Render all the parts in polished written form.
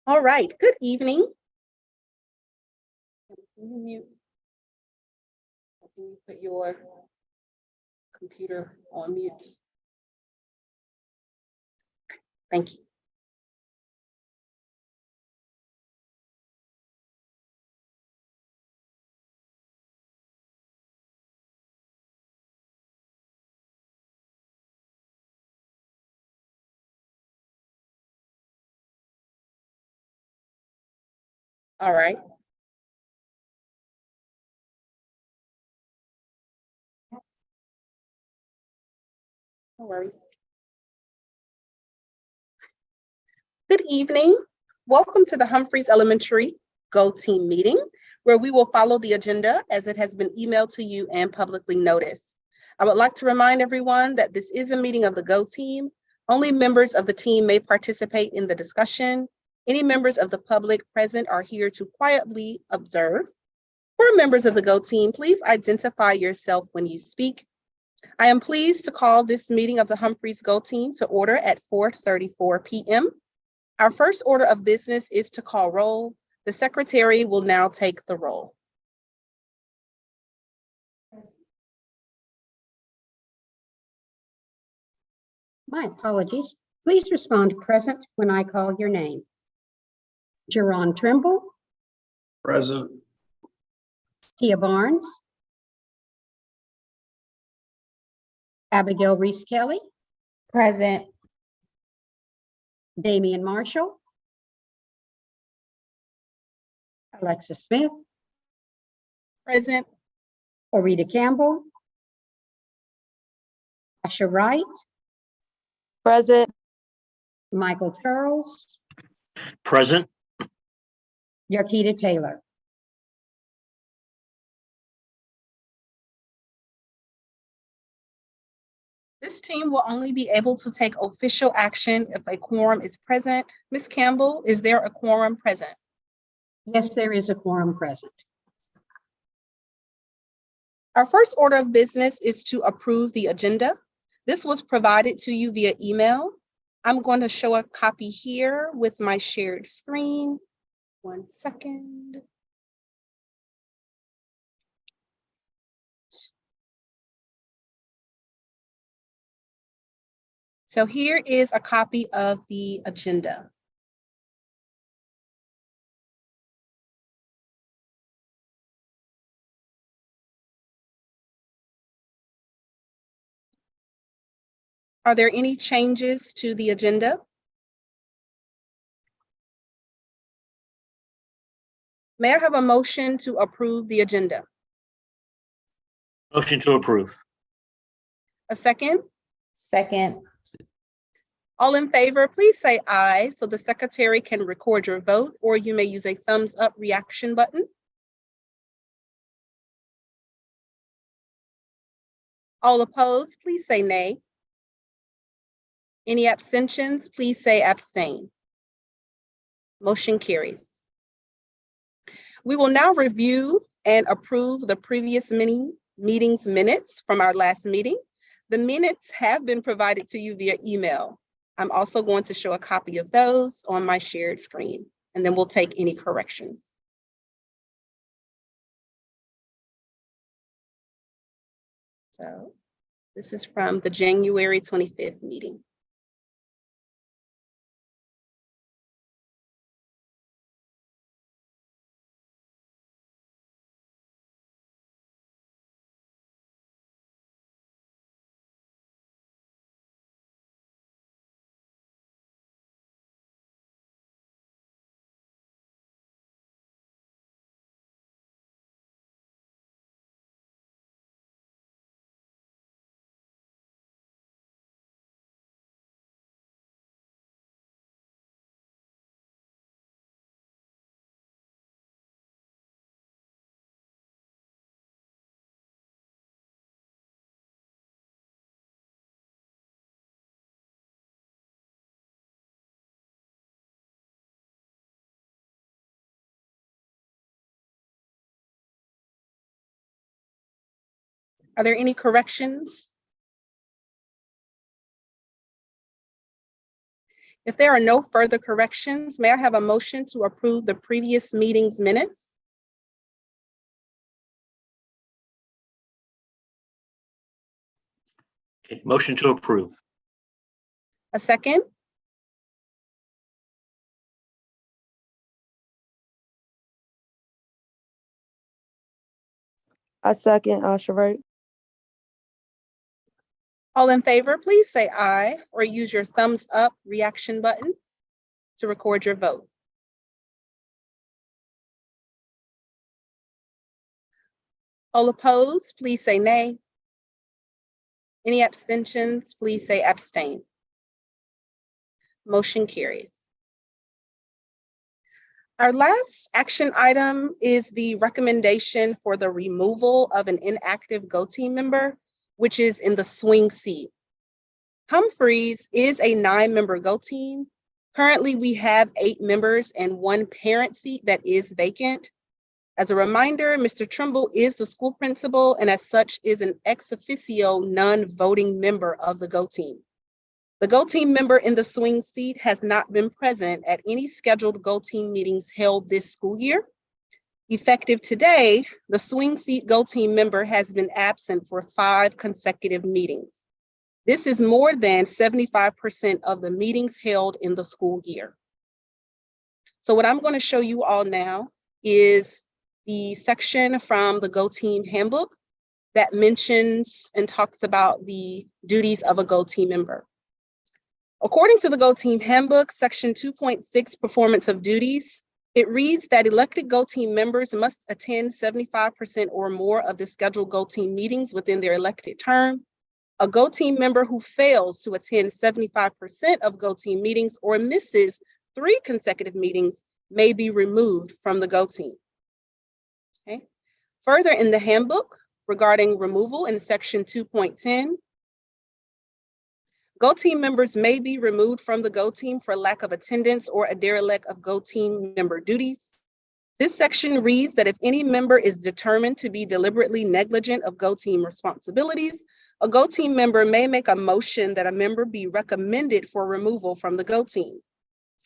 All right, good evening. Can you mute? Can you put your computer on mute? Thank you. All right. No worries. Good evening. Welcome to the Humphreys Elementary Go Team meeting, where we will follow the agenda as it has been emailed to you and publicly noticed. I would like to remind everyone that this is a meeting of the Go Team. Only members of the team may participate in the discussion. Any members of the public present are here to quietly observe. For members of the Go Team, please identify yourself when you speak. I am pleased to call this meeting of the Humphreys Go Team to order at 4:34 p.m. Our first order of business is to call roll. The secretary will now take the roll. My apologies. Please respond present when I call your name. Jerron Trimble, Present. Tia Barnes, Abigail Reese Kelly, Present. Damian Marshall, Alexis Smith, Present. Orita Campbell, Asha Wright, Present. Michael Charles, Present. Yarkita Taylor. This team will only be able to take official action if a quorum is present. Ms. Campbell, is there a quorum present? Yes, there is a quorum present. Our first order of business is to approve the agenda. This was provided to you via email. I'm going to show a copy here with my shared screen. 1 second. So here is a copy of the agenda. Are there any changes to the agenda? May I have a motion to approve the agenda? Motion to approve. A second? Second. All in favor, please say aye so the secretary can record your vote, or you may use a thumbs up reaction button. All opposed, please say nay. Any abstentions, please say abstain. Motion carries. We will now review and approve the previous meeting's minutes from our last meeting. The minutes have been provided to you via email. I'm also going to show a copy of those on my shared screen, and then we'll take any corrections. So this is from the January 25th meeting. Are there any corrections? If there are no further corrections, may I have a motion to approve the previous meeting's minutes? Okay, motion to approve. A second? I second, Shervert. All in favor, please say aye or use your thumbs up reaction button to record your vote. All opposed, please say nay. Any abstentions, please say abstain. Motion carries. Our last action item is the recommendation for the removal of an inactive Go Team member, which is in the swing seat. Humphreys is a 9-member Go Team. Currently, we have 8 members and 1 parent seat that is vacant. As a reminder, Mr. Trimble is the school principal and as such is an ex officio non-voting member of the Go Team. The Go Team member in the swing seat has not been present at any scheduled Go Team meetings held this school year. Effective today, the swing seat Go Team member has been absent for 5 consecutive meetings. This is more than 75% of the meetings held in the school year. So what I'm going to show you all now is the section from the Go Team handbook that mentions and talks about the duties of a Go Team member. According to the Go Team handbook, section 2.6, performance of duties, it reads that elected Go Team members must attend 75% or more of the scheduled Go Team meetings within their elected term. A Go Team member who fails to attend 75% of Go Team meetings or misses 3 consecutive meetings may be removed from the Go Team. Okay. Further in the handbook regarding removal in section 2.10, Go Team members may be removed from the Go Team for lack of attendance or a derelict of Go Team member duties. This section reads that if any member is determined to be deliberately negligent of Go Team responsibilities, a Go Team member may make a motion that a member be recommended for removal from the Go Team.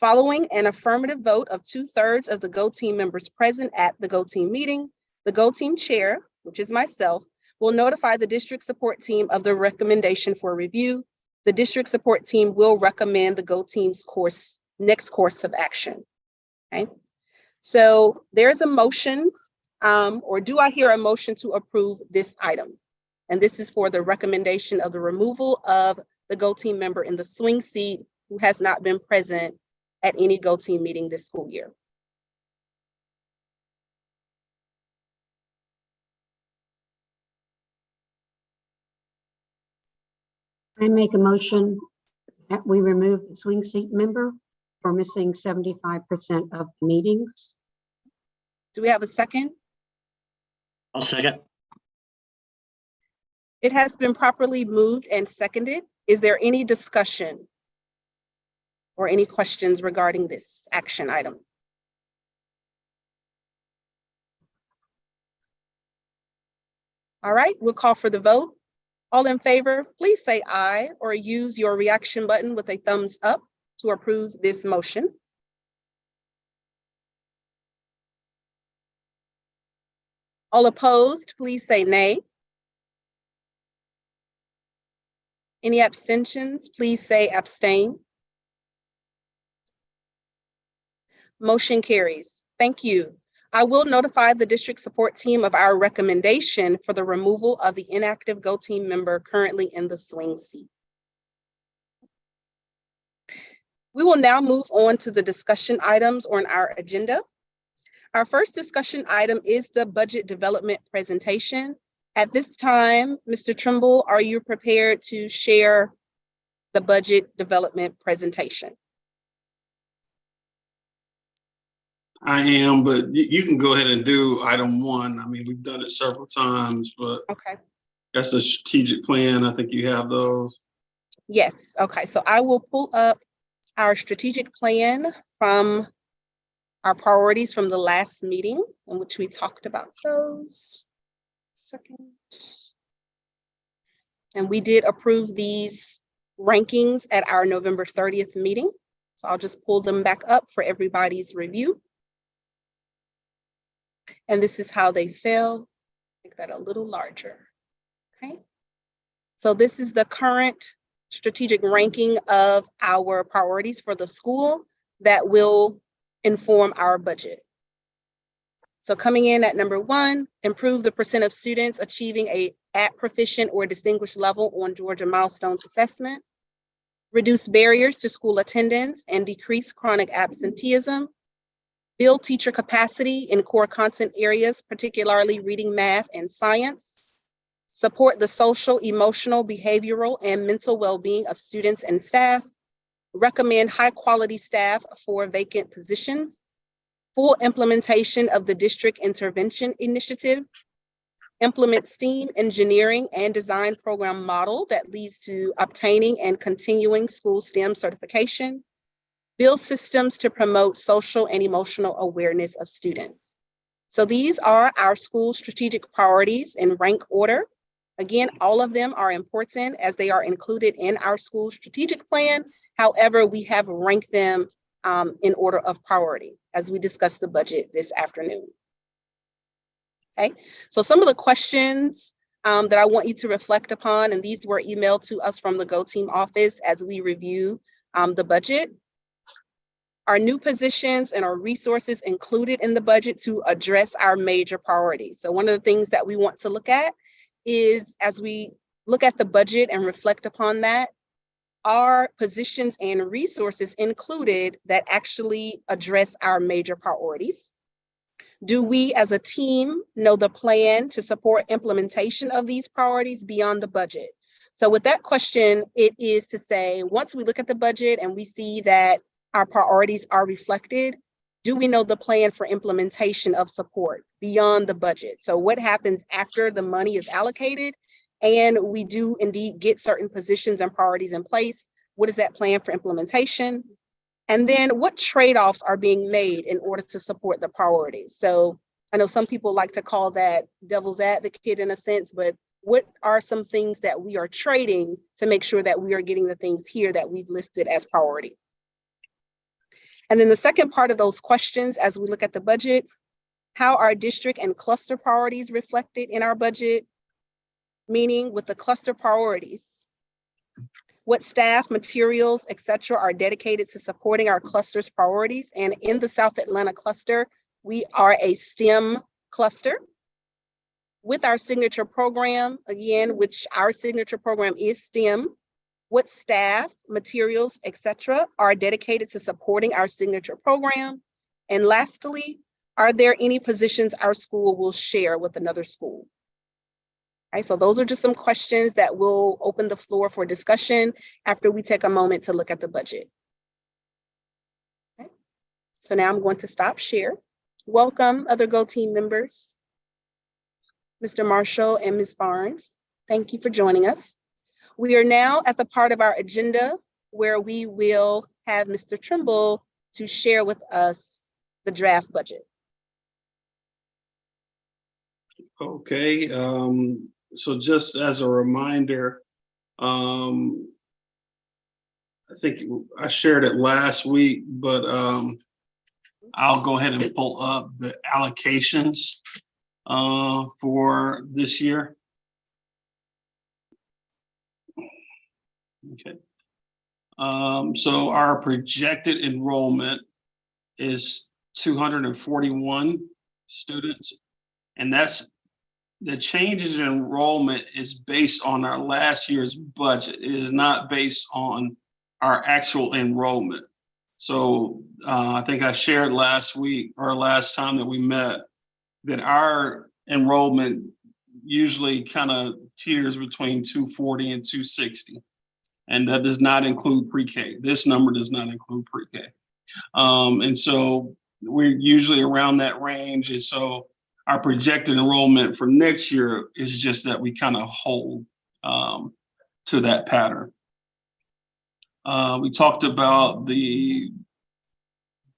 Following an affirmative vote of 2/3 of the Go Team members present at the Go Team meeting, the Go Team chair, which is myself, will notify the district support team of the recommendation for review. The district support team will recommend the Go Team's next course of action. Okay. So there's a motion, or do I hear a motion to approve this item? And this is for the recommendation of the removal of the Go Team member in the swing seat who has not been present at any Go Team meeting this school year. I make a motion that we remove the swing seat member for missing 75% of the meetings. Do we have a second? I'll second. It has been properly moved and seconded. Is there any discussion or any questions regarding this action item? All right, we'll call for the vote. All in favor, please say aye or use your reaction button with a thumbs up to approve this motion. All opposed, please say nay. Any abstentions, please say abstain. Motion carries. Thank you. I will notify the district support team of our recommendation for the removal of the inactive Go Team member currently in the swing seat. We will now move on to the discussion items on our agenda. Our first discussion item is the budget development presentation. At this time, Mr. Trimble, are you prepared to share the budget development presentation? I am, but you can go ahead and do item 1. I mean, we've done it several times, but Okay. that's a strategic plan. I think you have those. Yes. Okay. So I will pull up our strategic plan from our priorities from the last meeting in which we talked about those. Second. And we did approve these rankings at our November 30th meeting. So I'll just pull them back up for everybody's review. And this is how they fell. Make that a little larger, okay? So this is the current strategic ranking of our priorities for the school that will inform our budget. So coming in at number 1, improve the percent of students achieving a at proficient or distinguished level on Georgia Milestones assessment, reduce barriers to school attendance and decrease chronic absenteeism, build teacher capacity in core content areas, particularly reading, math, and science, support the social, emotional, behavioral, and mental well-being of students and staff, recommend high-quality staff for vacant positions, full implementation of the district intervention initiative, implement STEAM engineering and design program model that leads to obtaining and continuing school STEM certification, build systems to promote social and emotional awareness of students. So these are our school strategic priorities in rank order. Again, all of them are important as they are included in our school strategic plan. However, we have ranked them in order of priority as we discuss the budget this afternoon. Okay, so some of the questions that I want you to reflect upon, and these were emailed to us from the Go Team office as we review the budget. Are new positions and our resources included in the budget to address our major priorities? So one of the things that we want to look at is, as we look at the budget and reflect upon that, are positions and resources included that actually address our major priorities? Do we as a team know the plan to support implementation of these priorities beyond the budget? So with that question, it is to say, once we look at the budget and we see that our priorities are reflected, do we know the plan for implementation of support beyond the budget? So what happens after the money is allocated and we do indeed get certain positions and priorities in place? What is that plan for implementation? And then what trade-offs are being made in order to support the priorities? So I know some people like to call that devil's advocate in a sense, but what are some things that we are trading to make sure that we are getting the things here that we've listed as priority? And then the second part of those questions, as we look at the budget, how are district and cluster priorities reflected in our budget? Meaning with the cluster priorities, what staff, materials, et cetera, are dedicated to supporting our cluster's priorities. And in the South Atlanta cluster, we are a STEM cluster. With our signature program, again, which our signature program is STEM, what staff, materials, et cetera, are dedicated to supporting our signature program? And lastly, are there any positions our school will share with another school? Right, so those are just some questions that will open the floor for discussion after we take a moment to look at the budget. Okay. So now I'm going to stop share. Welcome, other Go Team members. Mr. Marshall and Ms. Barnes, thank you for joining us. We are now at the part of our agenda where we will have Mr. Trimble to share with us the draft budget. Okay, so just as a reminder, I think I shared it last week, but I'll go ahead and pull up the allocations for this year. Okay. So our projected enrollment is 241 students, and that's the changes in enrollment is based on our last year's budget. It is not based on our actual enrollment. So I think I shared last week or last time that we met that our enrollment usually kind of teeters between 240 and 260. And that does not include pre-K. This number does not include pre-K. And so we're usually around that range. And so our projected enrollment for next year is just that we kind of hold to that pattern. We talked about the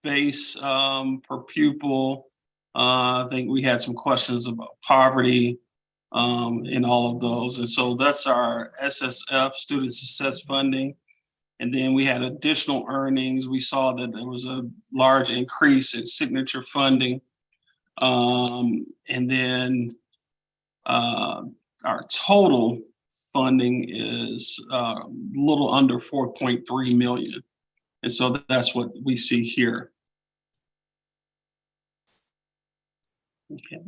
base per pupil. I think we had some questions about poverty in all of those. And so that's our SSF, Student Success Funding. And then we had additional earnings. We saw that there was a large increase in signature funding. And then our total funding is a little under 4.3 million. And so that's what we see here. Okay.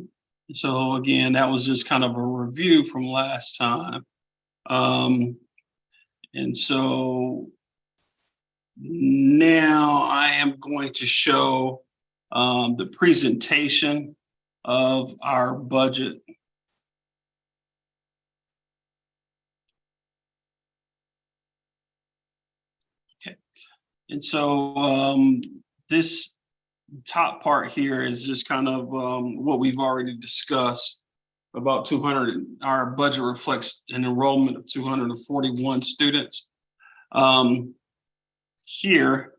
So again, that was just kind of a review from last time. And so now I am going to show the presentation of our budget. Okay, and so this top part here is just kind of what we've already discussed. About 200, our budget reflects an enrollment of 241 students. Here,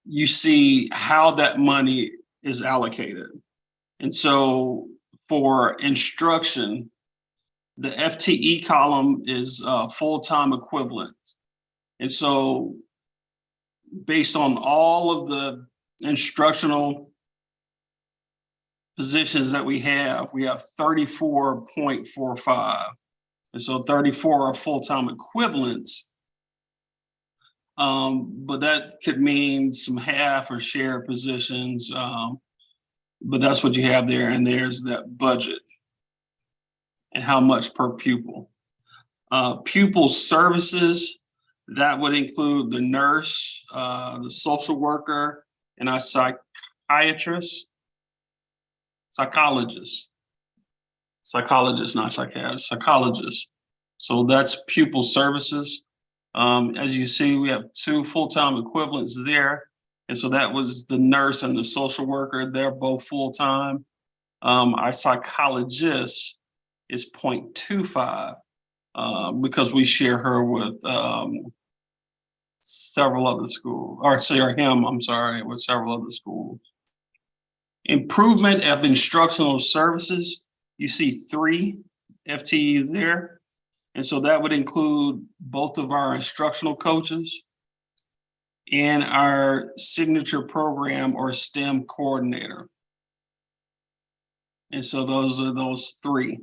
you see how that money is allocated. And so for instruction, the FTE column is full-time equivalents. And so based on all of the instructional positions that we have 34.45. And so 34 are full-time equivalents. But that could mean some half or share positions. But that's what you have there. And there's that budget and how much per pupil. Pupil services, that would include the nurse, the social worker, and our psychiatrist. Psychologist, not psychiatrist, psychologist. So that's pupil services. As you see, we have 2 full-time equivalents there. And so that was the nurse and the social worker. They're both full-time. Our psychologist is 0.25 because we share her with several other schools, with several other schools. Improvement of instructional services, you see 3 FTE there. And so that would include both of our instructional coaches and our signature program or STEM coordinator. And so those are those 3.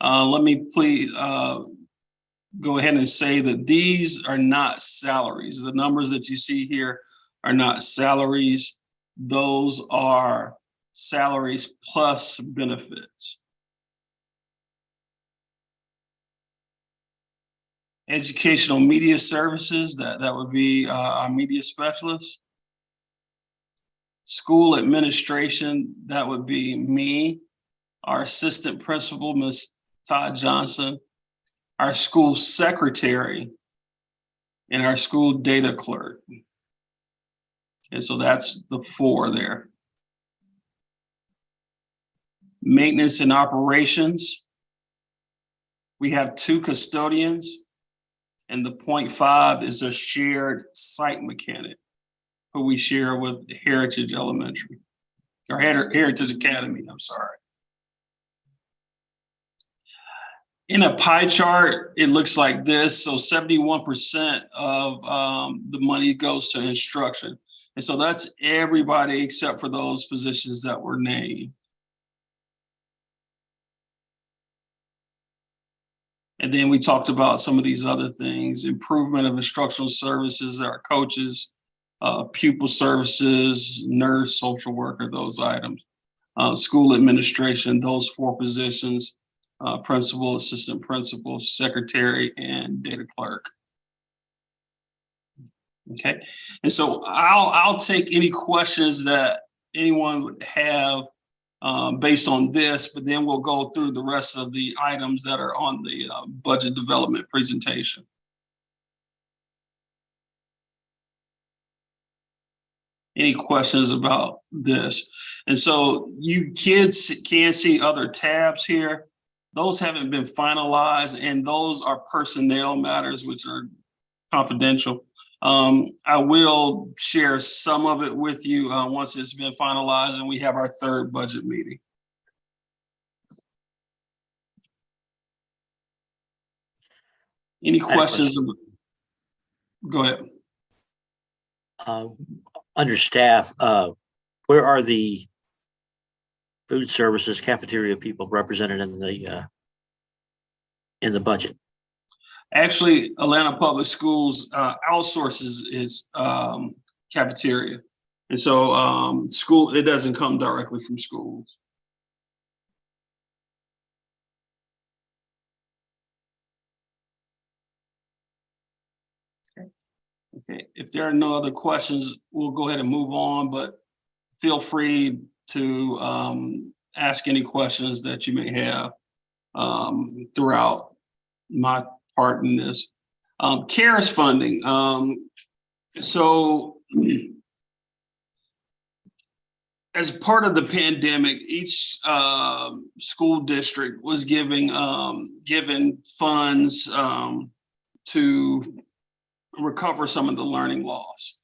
Let me please go ahead and say that these are not salaries. The numbers that you see here are not salaries. Those are salaries plus benefits. Educational media services, that would be our media specialist. School administration, that would be me, our assistant principal, Ms. Todd Johnson, our school secretary, and our school data clerk. And so that's the 4 there. Maintenance and operations. We have 2 custodians, and the 0.5 is a shared site mechanic who we share with Heritage Elementary, or Heritage Academy, I'm sorry. In a pie chart, it looks like this. So 71% of the money goes to instruction. And so that's everybody except for those positions that were named. And then we talked about some of these other things: improvement of instructional services, our coaches, pupil services, nurse, social worker, those items. School administration, those 4 positions, principal, assistant principal, secretary, and data clerk. Okay, and so I'll take any questions that anyone would have based on this, but then we'll go through the rest of the items that are on the budget development presentation. Any questions about this? And so you kids can see other tabs here. Those haven't been finalized, and those are personnel matters, which are confidential. I will share some of it with you once it's been finalized and we have our 3rd budget meeting. Any questions? Go ahead. Under staff, where are the food services cafeteria people represented in the budget? Actually, Atlanta Public Schools outsources its cafeteria. And so school, it doesn't come directly from schools. Okay, if there are no other questions, we'll go ahead and move on, but feel free to ask any questions that you may have throughout my part in this. CARES funding. So as part of the pandemic, each school district was given funds to recover some of the learning loss.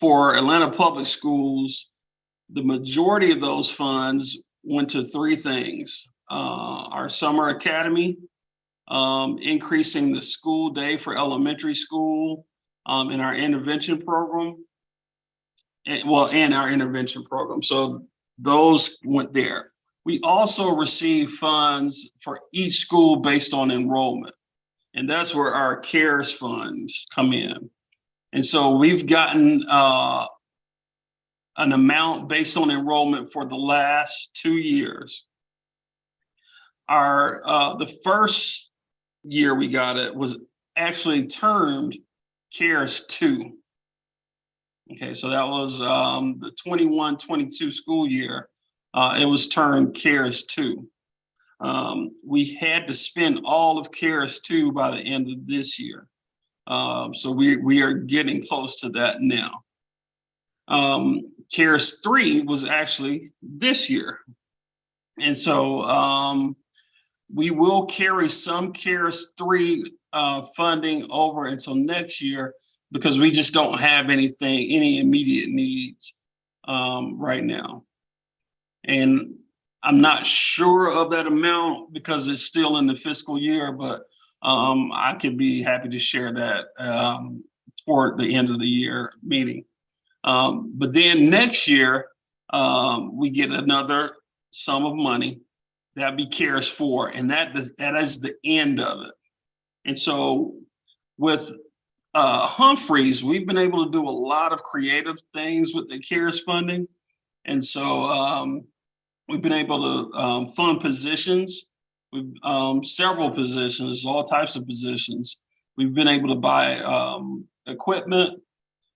For Atlanta Public Schools, the majority of those funds went to three things. Our summer academy, increasing the school day for elementary school, and our intervention program, and our intervention program. So those went there. We also received funds for each school based on enrollment. And that's where our CARES funds come in. And so we've gotten an amount based on enrollment for the last 2 years. The first year we got it was actually termed CARES 2. Okay, so that was the 21-22 school year. It was termed CARES 2. We had to spend all of CARES 2 by the end of this year. So we are getting close to that now. CARES 3 was actually this year. And so we will carry some CARES 3 funding over until next year because we just don't have any immediate needs right now. And I'm not sure of that amount because it's still in the fiscal year, but I could be happy to share that toward the end of the year meeting. But then next year, we get another sum of money. That'd be CARES 4, and that is the end of it. And so with Humphreys, we've been able to do a lot of creative things with the CARES funding. And so we've been able to fund positions, several positions, all types of positions. We've been able to buy equipment.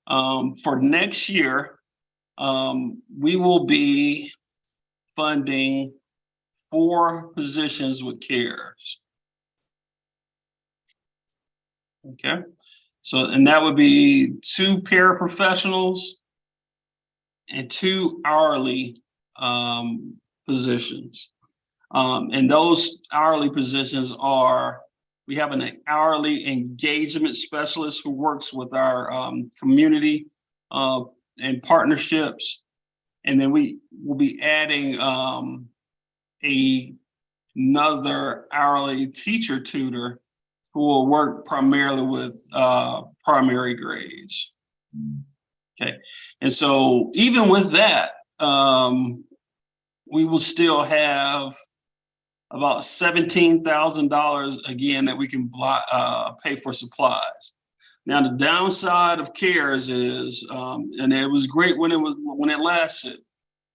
For next year, we will be funding 4 positions with CARES. Okay, so and that would be 2 paraprofessionals and 2 hourly positions. And those hourly positions are, we have an hourly engagement specialist who works with our community and partnerships. And then we will be adding another hourly teacher tutor who will work primarily with primary grades. Okay, and so even with that, we will still have about $17,000 again that we can pay for supplies. Now the downside of CARES is, and it was great when it lasted,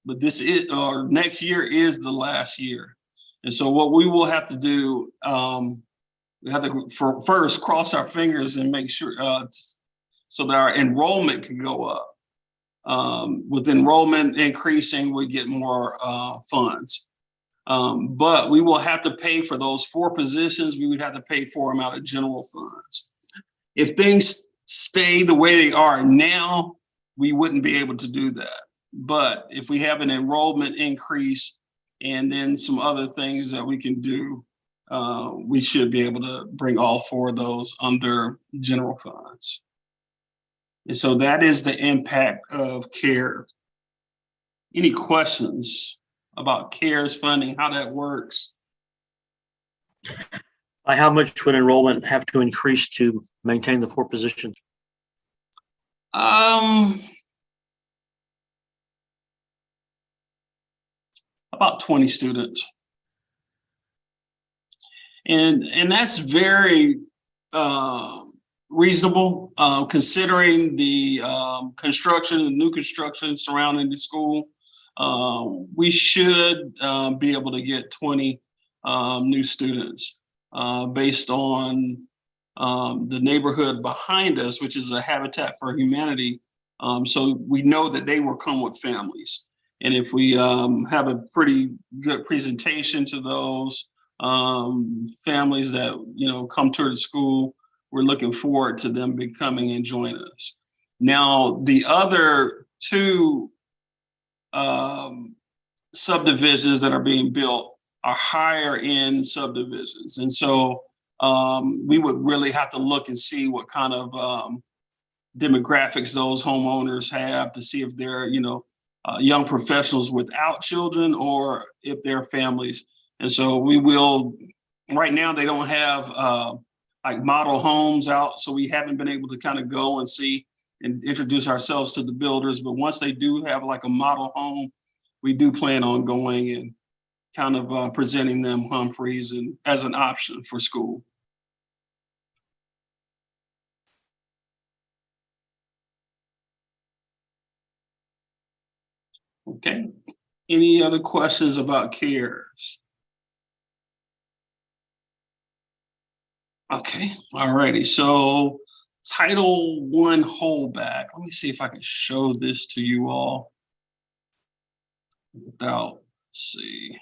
but next year is the last year. And so what we will have to do, we have to first cross our fingers and make sure so that our enrollment can go up. With enrollment increasing, we get more funds. But we will have to pay for those 4 positions. We would have to pay for them out of general funds. If things stay the way they are now, we wouldn't be able to do that. But if we have an enrollment increase and then some other things that we can do, we should be able to bring all 4 of those under general funds. And so that is the impact of CARES. Any questions about CARES funding, how that works? By how much would enrollment have to increase to maintain the 4 positions? About 20 students. And that's very reasonable, considering the construction, the new construction surrounding the school. We should be able to get 20 new students based on the neighborhood behind us, which is a Habitat for Humanity. So we know that they will come with families. And if we have a pretty good presentation to those families that, come to the school, we're looking forward to them becoming and joining us. Now, the other 2 subdivisions that are being built are higher end subdivisions. And so we would really have to look and see what kind of demographics those homeowners have to see if they're, young professionals without children or if they're families. And so we will, right now they don't have like model homes out. So we haven't been able to kind of go and see and introduce ourselves to the builders. But once they do have like a model home, we do plan on going and kind of presenting them Humphreys and as an option for school. Okay, any other questions about CARES? Okay, all righty, so Title I holdback. Let me see if I can show this to you all without, let's see.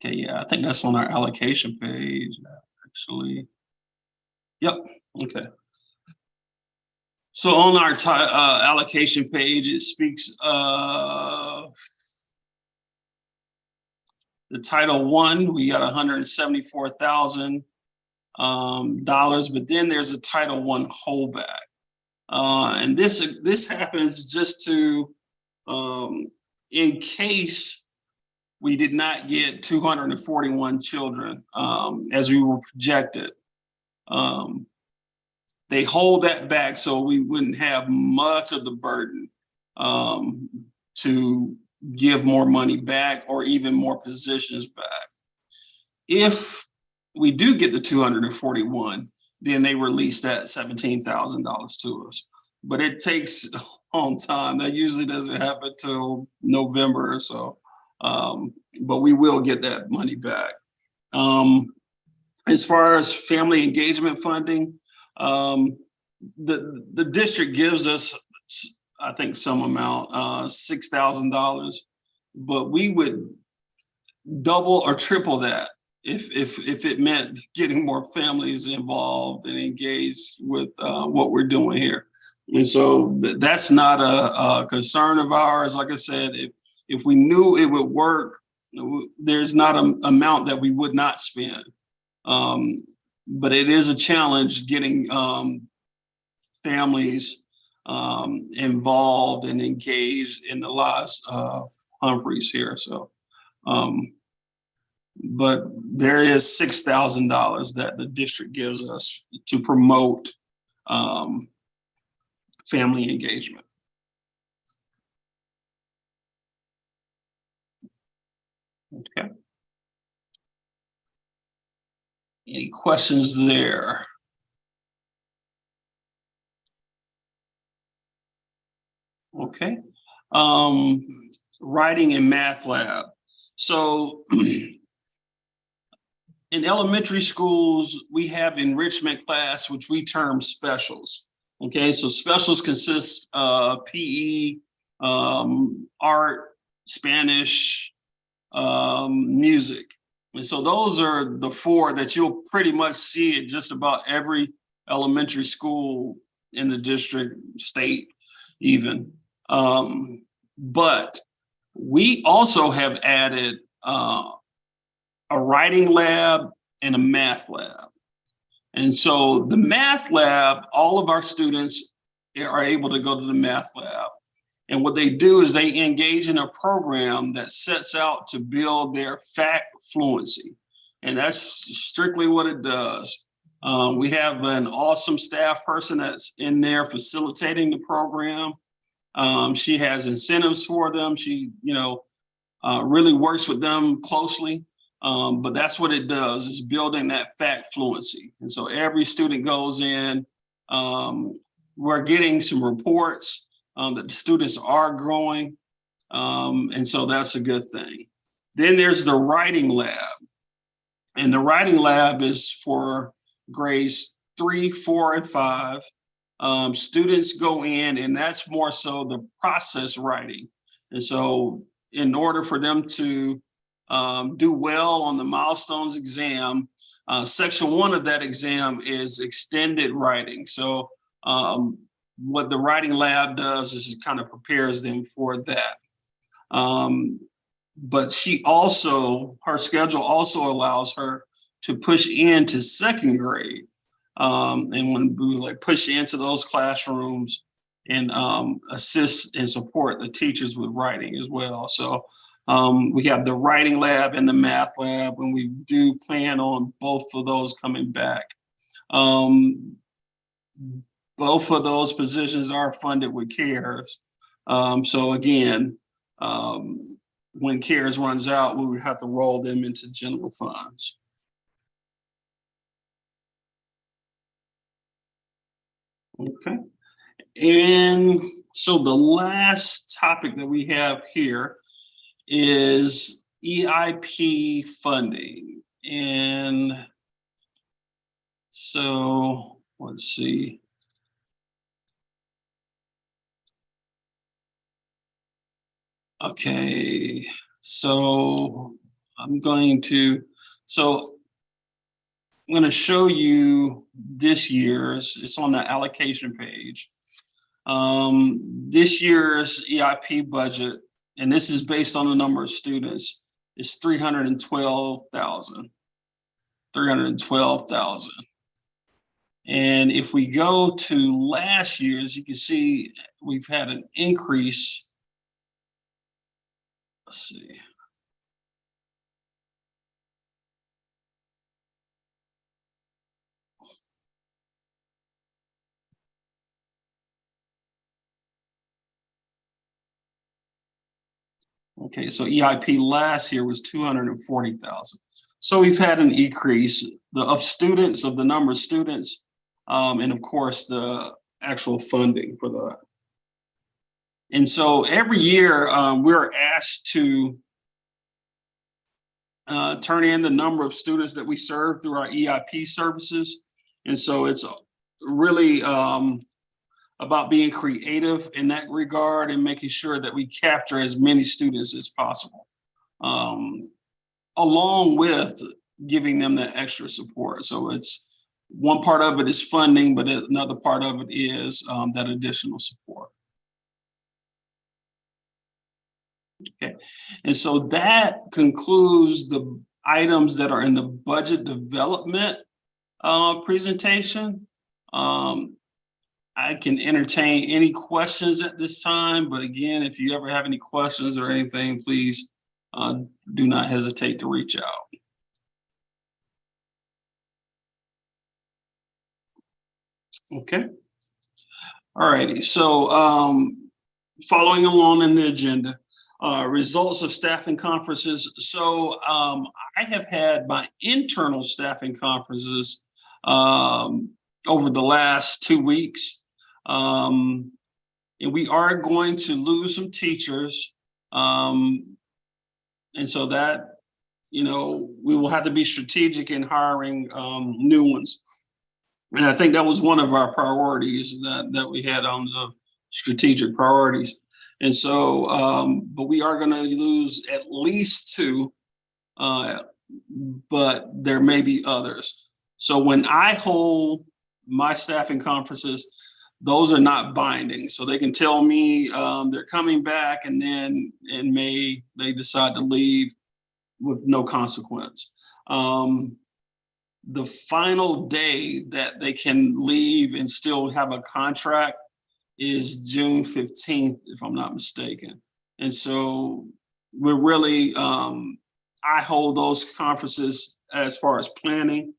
Okay, yeah, I think that's on our allocation page, actually. Yep, okay. So on our allocation page, it speaks of the Title I, we got $174,000, but then there's a Title I holdback. And this happens just to, in case we did not get 241 children as we were projected. They hold that back so we wouldn't have much of the burden to give more money back or even more positions back. If we do get the 241, then they release that $17,000 to us. But it takes a long time. That usually doesn't happen till November or so. But we will get that money back. As far as family engagement funding, the district gives us, I think, some amount, $6,000, but we would double or triple that if it meant getting more families involved and engaged with what we're doing here. And so that's not a concern of ours. Like I said, if we knew it would work, there's not an amount that we would not spend. But it is a challenge getting families involved and engaged in the lives of Humphreys here. So, but there is $6,000 that the district gives us to promote family engagement. Okay. Any questions there? Okay. Writing and math lab. So in elementary schools, we have enrichment class, which we term specials. Okay, so specials consist of PE, art, Spanish, music. And so those are the 4 that you'll pretty much see at just about every elementary school in the district, state even. But we also have added a writing lab and a math lab. And so the math lab, all of our students are able to go to the math lab. And what they do is they engage in a program that sets out to build their fact fluency. And that's strictly what it does. We have an awesome staff person that's in there facilitating the program. She has incentives for them. She, really works with them closely. But that's what it does, is building that fact fluency. And so every student goes in, we're getting some reports that the students are growing. And so that's a good thing. Then there's the writing lab. And the writing lab is for grades 3, 4, and 5. Students go in, and that's more so the process writing. And so in order for them to do well on the milestones exam, section 1 of that exam is extended writing. So what the writing lab does is it kind of prepares them for that. But her schedule also allows her to push into 2nd grade. And when we push into those classrooms and assist and support the teachers with writing as well. So we have the writing lab and the math lab, and we do plan on both of those coming back. Both of those positions are funded with CARES. So again, when CARES runs out, we would have to roll them into general funds. Okay. And so the last topic that we have here is EIP funding. And so let's see. Okay, so I'm going to show you this year's, it's on the allocation page. This year's EIP budget, and this is based on the number of students, is 312,000. And if we go to last year's, you can see we've had an increase. Let's see. Okay, so EIP last year was 240,000. So we've had an increase of the number of students, and of course the actual funding for that. And so every year we're asked to turn in the number of students that we serve through our EIP services. And so it's really about being creative in that regard and making sure that we capture as many students as possible, along with giving them that extra support. So it's one part of it is funding, but another part of it is that additional support. Okay, and so that concludes the items that are in the budget development presentation. I can entertain any questions at this time, but again, if you ever have any questions or anything, please do not hesitate to reach out. Okay. All righty. So following along in the agenda, results of staffing conferences. So I have had my internal staffing conferences over the last 2 weeks. And we are going to lose some teachers. And so that, we will have to be strategic in hiring new ones. And I think that was one of our priorities that we had on the strategic priorities. And so, but we are going to lose at least 2, but there may be others. So when I hold my staffing conferences, those are not binding. So they can tell me they're coming back, and then in May, they decide to leave with no consequence. The final day that they can leave and still have a contract is June 15th, if I'm not mistaken. And so we're really, I hold those conferences as far as planning.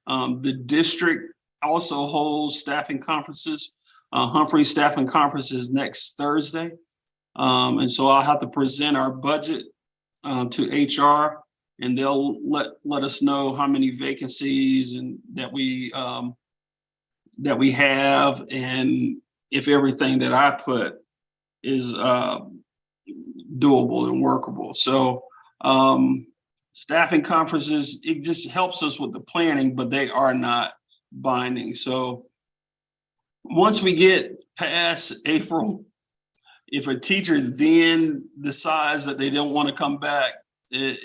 The district also holds staffing conferences. Humphrey Staffing Conference is next Thursday. And so I'll have to present our budget to HR, and they'll let us know how many vacancies and that we have, and if everything that I put is doable and workable. So staffing conferences, it just helps us with the planning, but they are not binding. So once we get past April, if a teacher then decides that they don't want to come back, it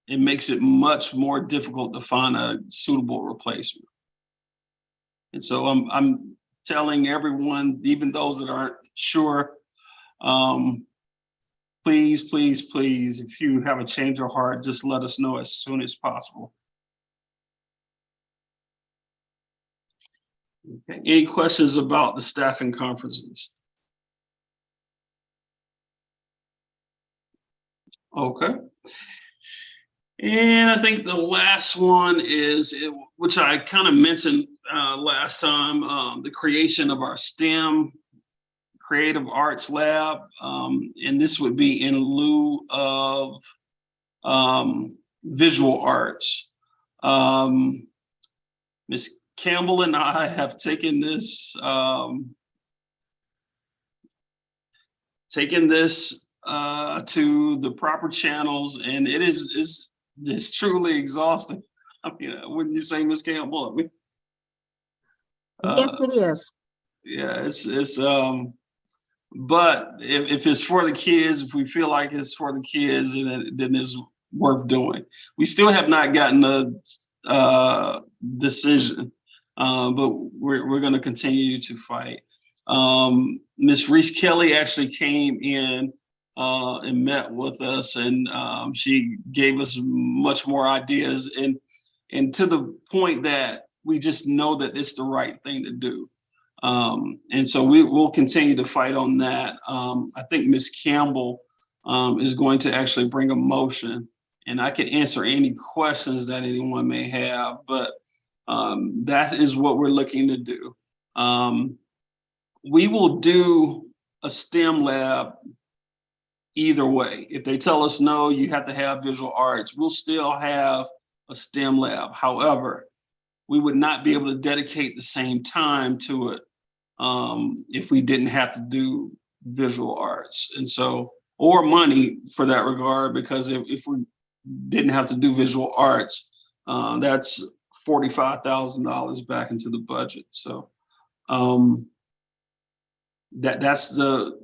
makes it much more difficult to find a suitable replacement. And so I'm telling everyone, even those that aren't sure, please, please, please, if you have a change of heart, just let us know as soon as possible. Okay. Any questions about the staffing conferences? Okay. And I think the last one is, which I kind of mentioned last time, the creation of our STEM Creative Arts Lab. And this would be in lieu of visual arts. Ms. Campbell and I have taken this to the proper channels, and it is truly exhausting. I mean, wouldn't you say, Ms. Campbell? I mean, Yes, it is. yeah, it's but if it's for the kids, if we feel like it's for the kids, then it's worth doing. We still have not gotten a decision, but we're going to continue to fight. Ms. Reese Kelly actually came in and met with us, and she gave us much more ideas, and to the point that we just know that it's the right thing to do. And so we will continue to fight on that. I think Ms. Campbell is going to actually bring a motion, and I can answer any questions that anyone may have, but that is what we're looking to do. We will do a STEM lab either way. If they tell us, no, you have to have visual arts, we'll still have a STEM lab. However, we would not be able to dedicate the same time to it if we didn't have to do visual arts. And so, or money for that regard, because if we didn't have to do visual arts, that's $45,000 back into the budget. So that's the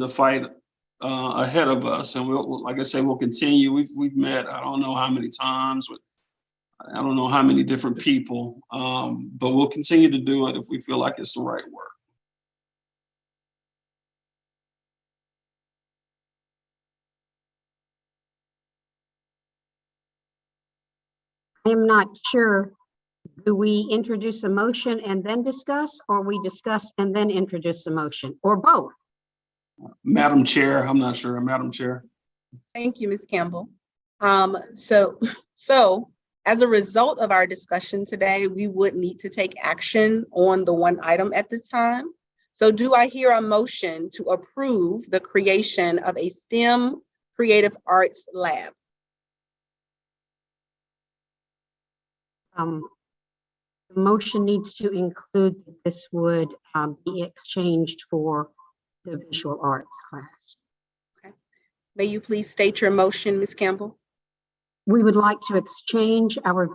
fight ahead of us. And we'll, like I said, we'll continue. We've met, I don't know how many times with, I don't know how many different people, but we'll continue to do it if we feel like it's the right work. I am not sure. Do we introduce a motion and then discuss, or we discuss and then introduce a motion, or both? Madam Chair, I'm not sure. Madam Chair. Thank you, Ms. Campbell. So as a result of our discussion today, we would need to take action on the one item at this time. So do I hear a motion to approve the creation of a STEM Creative Arts Lab? The motion needs to include that this would be exchanged for the visual art class. Okay. May you please state your motion, Ms. Campbell? We would like to exchange our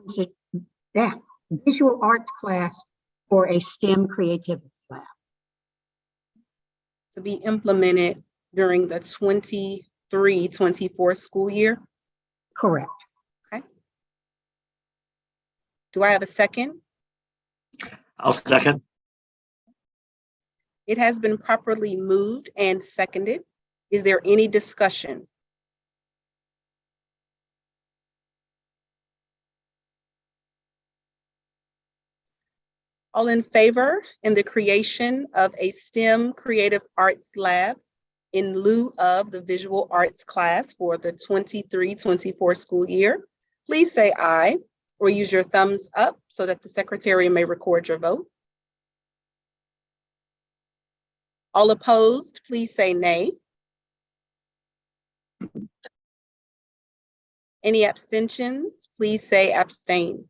visual arts class for a STEM creativity lab. To be implemented during the 23-24 school year? Correct. Okay. Do I have a second? I'll second. It has been properly moved and seconded. Is there any discussion? All in favor in the creation of a STEM Creative Arts Lab in lieu of the Visual Arts class for the 23-24 school year, please say aye or use your thumbs up so that the secretary may record your vote. All opposed, please say nay. Any abstentions, please say abstain.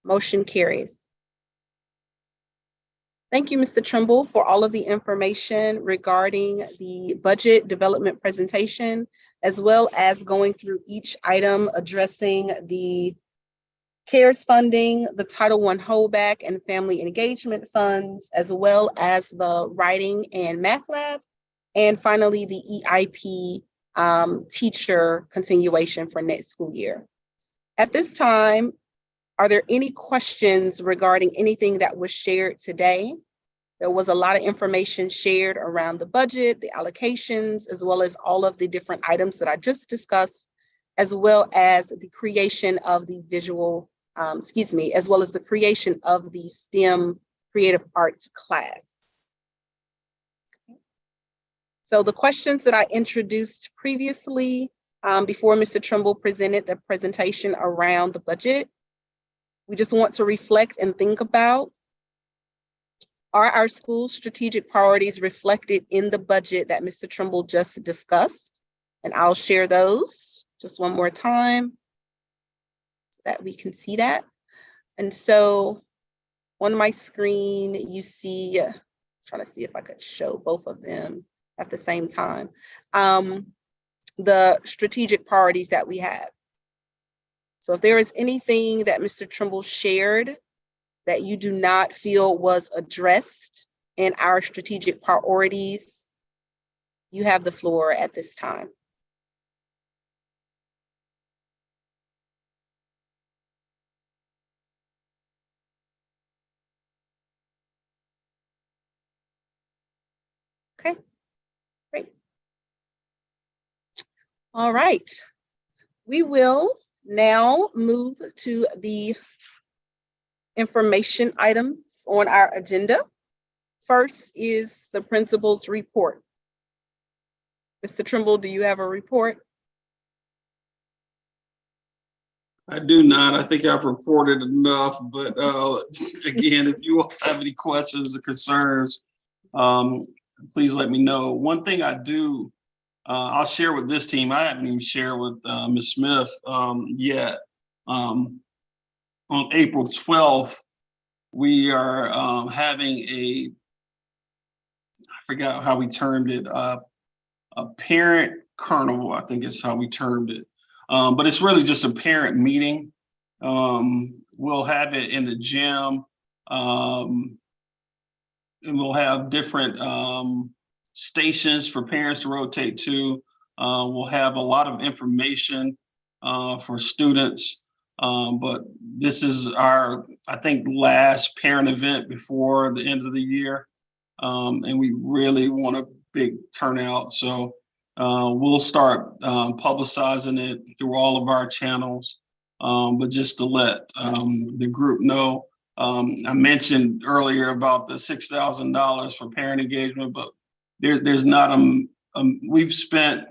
Motion carries. Thank you, Mr. Trimble, for all of the information regarding the budget development presentation, as well as going through each item addressing the CARES funding, the Title I holdback and family engagement funds, as well as the writing and math lab, and finally the EIP teacher continuation for next school year. At this time, are there any questions regarding anything that was shared today? There was a lot of information shared around the budget, the allocations, as well as all of the different items that I just discussed, as well as the creation of the as well as the creation of the STEM Creative Arts class. So the questions that I introduced previously before Mr. Trimble presented the presentation around the budget, we just want to reflect and think about, are our school's strategic priorities reflected in the budget that Mr. Trimble just discussed? And I'll share those just one more time so that we can see that. And so on my screen, you see, trying to see if I could show both of them at the same time, the strategic priorities that we have. So if there is anything that Mr. Trimble shared that you do not feel was addressed in our strategic priorities, you have the floor at this time. Okay, great. All right, we will now move to the information items on our agenda. First is the principal's report. Mr. Trimble, do you have a report? I do not. I think I've reported enough, but again, if you all have any questions or concerns, please let me know. One thing I do, I'll share with this team. I haven't even shared with Ms. Smith yet. On April 12th, we are having I forgot how we termed it, a parent carnival, I think is how we termed it. But it's really just a parent meeting. We'll have it in the gym, and we'll have different stations for parents to rotate to. We'll have a lot of information for students. But this is our, I think, last parent event before the end of the year. And we really want a big turnout. So we'll start publicizing it through all of our channels. But just to let the group know, I mentioned earlier about the $6,000 for parent engagement, but there's not we've spent,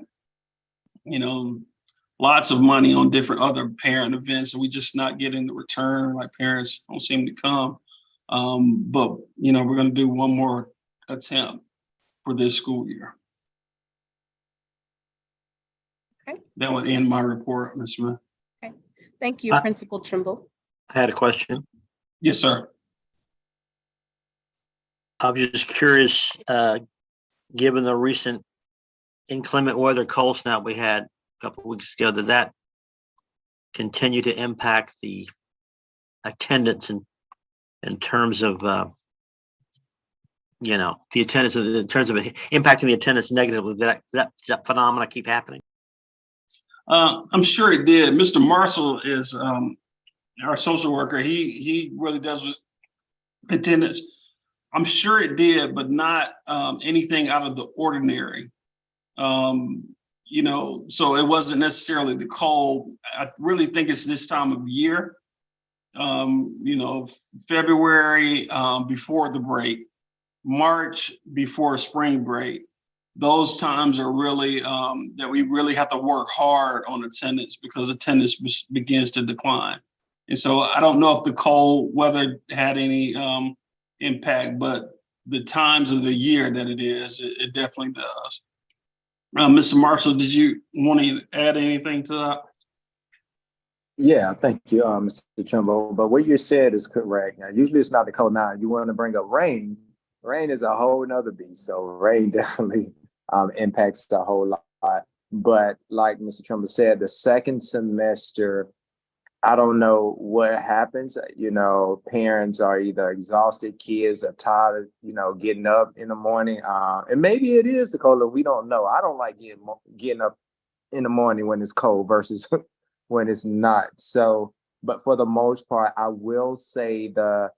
lots of money on different other parent events, and we're just not getting the return. Like, parents don't seem to come. But we're going to do one more attempt for this school year. Okay. That would end my report, Ms. Smith. Okay. Thank you, Principal Trimble. I had a question. Yes, sir. I was just curious, given the recent inclement weather, cold snap we had a couple of weeks ago, did that continue to impact the attendance in terms of the attendance in terms of impacting the attendance negatively? Did that phenomena keep happening? I'm sure it did. Mr. Marshall is our social worker. He really does with attendance. I'm sure it did, but not anything out of the ordinary. So it wasn't necessarily the cold. I really think it's this time of year February before the break, March before spring break. Those times are really that we really have to work hard on attendance because attendance begins to decline. And so I don't know if the cold weather had any impact, but the times of the year that it is, it definitely does. Mr. Marshall, did you want to add anything to that? Yeah, thank you, Mr. Trimble. But what you said is correct. Now, usually it's not the cold. Now, you want to bring up rain. Rain is a whole nother beast. So rain definitely impacts a whole lot. But like Mr. Trimble said, the second semester, I don't know what happens. Parents are either exhausted, kids are tired of, getting up in the morning. And maybe it is the cold. We don't know. I don't like getting up in the morning when it's cold versus when it's not. So, but for the most part, I will say the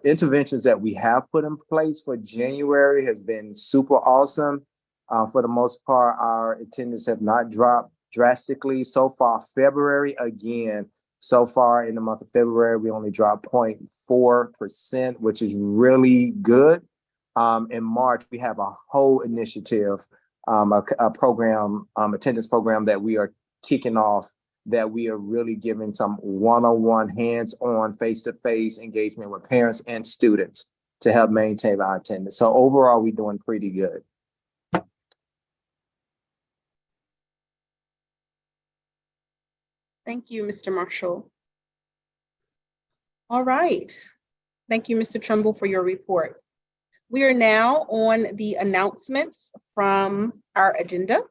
interventions that we have put in place for January has been super awesome. For the most part, our attendance have not dropped drastically. So far, February, again, so far in the month of February, we only dropped 0.4%, which is really good. In March, we have a whole initiative, a program, attendance program that we are kicking off, that we are really giving some one-on-one, hands-on, face-to-face engagement with parents and students to help maintain our attendance. So overall, we're doing pretty good. Thank you, Mr. Marshall. All right. Thank you, Mr. Trimble, for your report. We are now on the announcements from our agenda.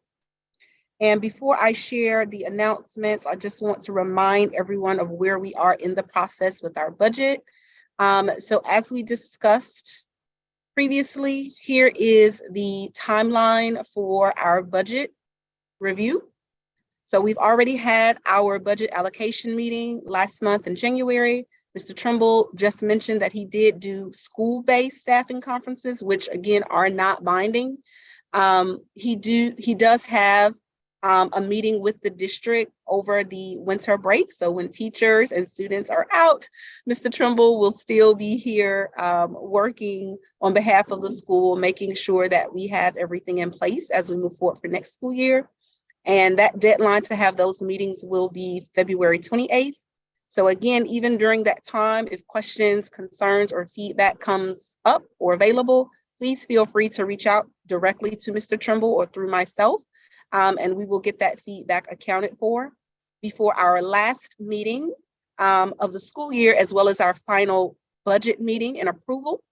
And before I share the announcements, I just want to remind everyone of where we are in the process with our budget. So as we discussed previously, here is the timeline for our budget review. So we've already had our budget allocation meeting last month in January. Mr. Trimble just mentioned that he did do school-based staffing conferences, which again are not binding. He does have a meeting with the district over the winter break. So when teachers and students are out, Mr. Trimble will still be here working on behalf of the school, making sure that we have everything in place as we move forward for next school year. And that deadline to have those meetings will be February 28th. So again, even during that time, if questions, concerns, or feedback comes up or available, please feel free to reach out directly to Mr. Trimble or through myself, and we will get that feedback accounted for before our last meeting of the school year, as well as our final budget meeting and approval,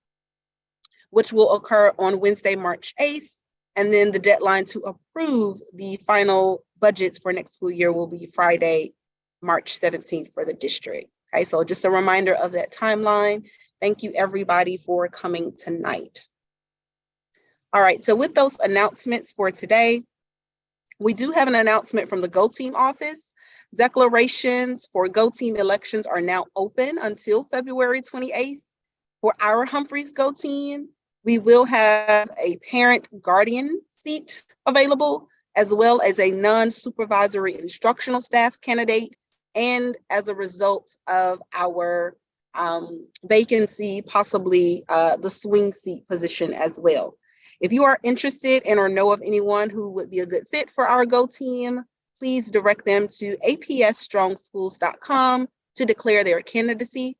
which will occur on Wednesday, March 8th. And then the deadline to approve the final budgets for next school year will be Friday, March 17th for the district. Okay, so just a reminder of that timeline. Thank you everybody for coming tonight. All right, so with those announcements for today, we do have an announcement from the Go Team office. Declarations for Go Team elections are now open until February 28th. For our Humphreys Go Team, we will have a parent guardian seat available, as well as a non-supervisory instructional staff candidate. And as a result of our vacancy, possibly the swing seat position as well. If you are interested and or know of anyone who would be a good fit for our Go Team, please direct them to apsstrongschools.com to declare their candidacy.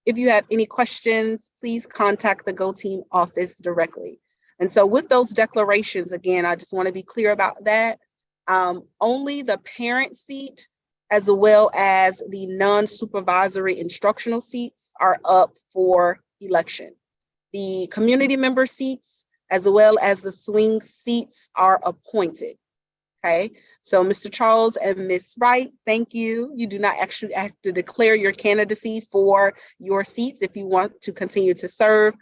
If you have any questions, please contact the Go Team office directly. And so with those declarations, again, I just want to be clear about that. Only the parent seat, as well as the non-supervisory instructional seats, are up for election. The community member seats, as well as the swing seats, are appointed. Okay, so Mr. Charles and Ms. Wright, thank you. You do not actually have to declare your candidacy for your seats if you want to continue to serve.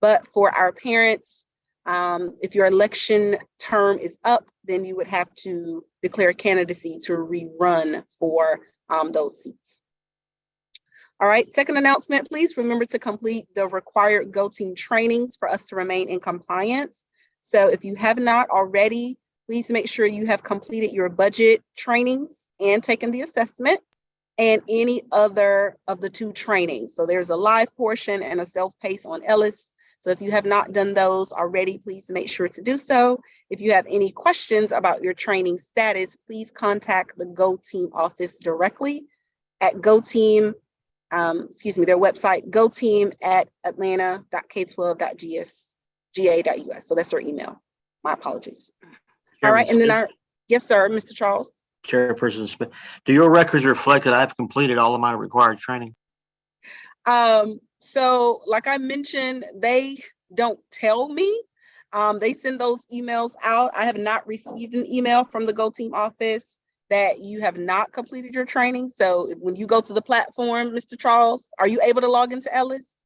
But for our parents, if your election term is up, then you would have to declare candidacy to rerun for those seats. All right, second announcement, please remember to complete the required Go Team trainings for us to remain in compliance. So if you have not already, please make sure you have completed your budget trainings and taken the assessment. and any other of the 2 trainings. So there's a live portion and a self-paced on Ellis. So if you have not done those already, please make sure to do so. If you have any questions about your training status, please contact the Go Team office directly at their website, goteam@atlanta.k12.ga.us. So that's their email. My apologies. All right, and then yes, sir, Mr. Charles. Chairperson Smith, do your records reflect that I've completed all of my required training? So like I mentioned, they don't tell me. They send those emails out. I have not received an email from the Go Team office that you have not completed your training. So when you go to the platform, Mr. Charles, are you able to log into Ellis?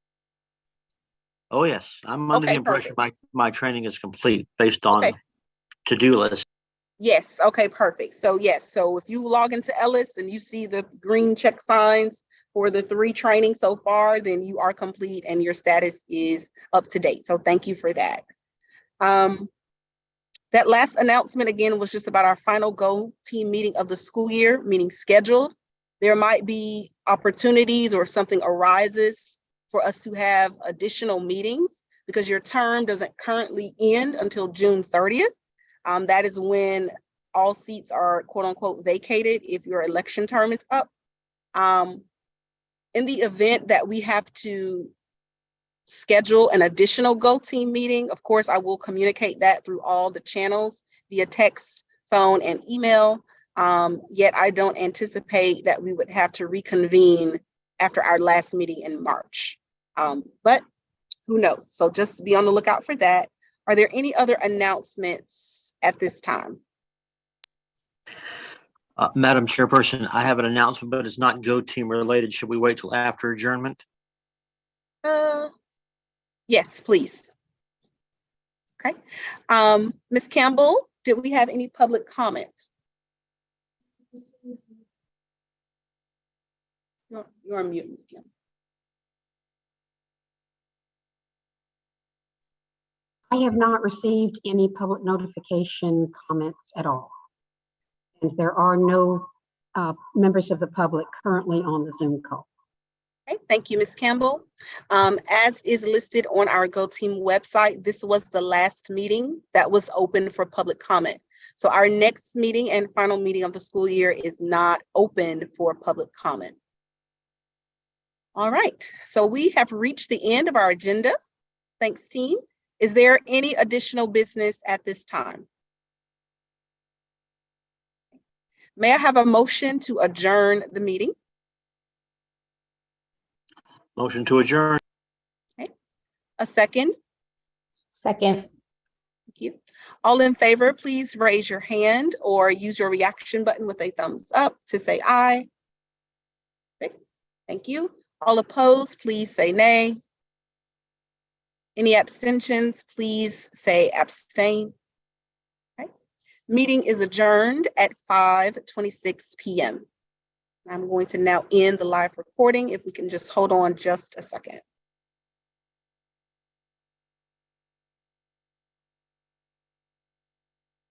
Oh, yes. I'm under the Okay, impression my training is complete based on Okay. to-do list. Yes, okay, perfect. So yes, so if you log into Ellis and you see the green check signs for the 3 trainings so far, then you are complete and your status is up to date. So thank you for that. That last announcement again was just about our final Go Team meeting of the school year, meeting scheduled. There might be opportunities or something arises for us to have additional meetings because your term doesn't currently end until June 30th. That is when all seats are quote unquote vacated if your election term is up. In the event that we have to schedule an additional Go Team meeting, of course, I will communicate that through all the channels via text, phone, and email. Yet I don't anticipate that we would have to reconvene after our last meeting in March. But who knows? So just be on the lookout for that. Are there any other announcements at this time? Madam Chairperson, I have an announcement, but it's not Go Team related. Should we wait till after adjournment? Yes, please. Okay. Ms. Campbell, did we have any public comments? You're on mute, Ms. Campbell. I have not received any public notification comments at all. And there are no members of the public currently on the Zoom call. Okay, thank you, Ms. Campbell. As is listed on our Go Team website, this was the last meeting that was open for public comment. So our next meeting and final meeting of the school year is not open for public comment. All right, so we have reached the end of our agenda. Thanks, team. Is there any additional business at this time? May I have a motion to adjourn the meeting? Motion to adjourn. Okay. A second? Second. Thank you. All in favor, please raise your hand or use your reaction button with a thumbs up to say aye. Okay. Thank you. All opposed, please say nay. Any abstentions, please say abstain. Okay. Meeting is adjourned at 5:26 p.m. I'm going to now end the live recording. If we can just hold on just a second.